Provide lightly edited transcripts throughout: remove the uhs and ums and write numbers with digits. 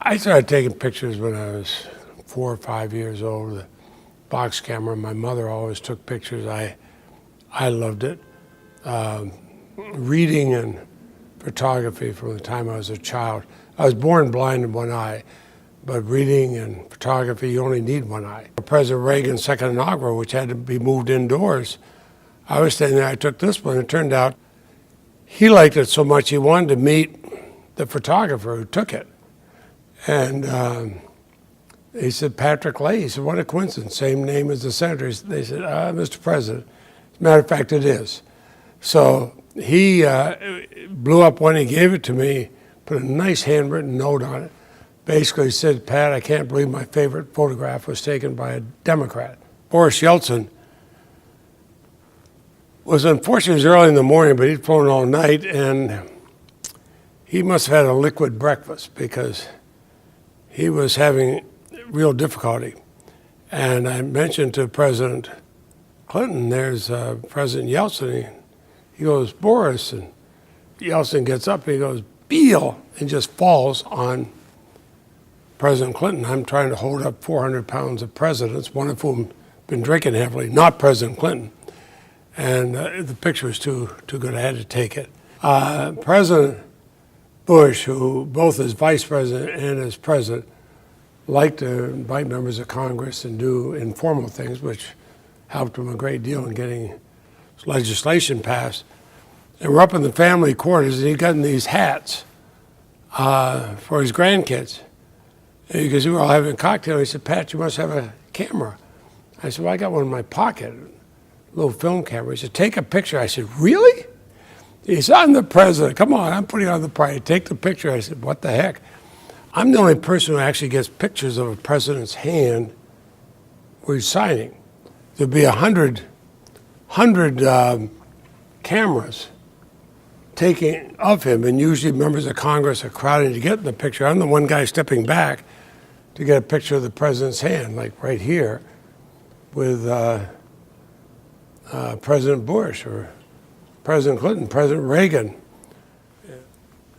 I started taking pictures when I was 4 or 5 years old with a box camera. My mother always took pictures. I loved it. Reading and photography from the time I was a child. I was born blind in one eye, but reading and photography, you only need one eye. President Reagan's second inaugural, which had to be moved indoors, I was standing there, I took this one, and it turned out he liked it so much he wanted to meet the photographer who took it. And he said, Patrick Leahy. He said, what a coincidence, same name as the senator. They said, Mr. President. As a matter of fact, it is. So he blew up one, he gave it to me, put a nice handwritten note on it. Basically said, Pat, I can't believe my favorite photograph was taken by a Democrat. Boris Yeltsin was unfortunate, it was early in the morning, but he'd flown all night, and he must have had a liquid breakfast because he was having real difficulty. And I mentioned to President Clinton, there's President Yeltsin. He goes, Boris, and Yeltsin gets up and he goes, Beal, and just falls on President Clinton. I'm trying to hold up 400 pounds of presidents, one of whom been drinking heavily, not President Clinton. And the picture was too good, I had to take it. President Bush, who both as vice president and as president, liked to invite members of Congress and do informal things, which helped him a great deal in getting legislation passed. And we're up in the family quarters, and he'd gotten these hats for his grandkids. And because we were all having a cocktail, he said, Pat, you must have a camera. I said, well, I got one in my pocket, a little film camera. He said, take a picture. I said, really? He said, I'm the president. Come on, I'm putting on the party. Take the picture. I said, what the heck? I'm the only person who actually gets pictures of a president's hand where he's signing. There'd be 100 cameras taking of him, and usually members of Congress are crowding to get in the picture. I'm the one guy stepping back to get a picture of the president's hand, like right here, with President Bush or President Clinton, President Reagan.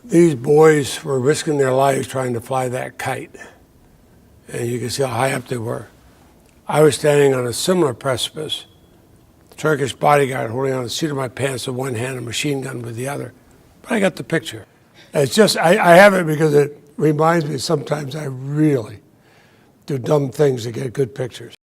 These boys were risking their lives trying to fly that kite, and you can see how high up they were. I was standing on a similar precipice, the Turkish bodyguard holding on the seat of my pants with one hand, a machine gun with the other. But I got the picture. It's just, I have it because it reminds me sometimes I really do dumb things to get good pictures.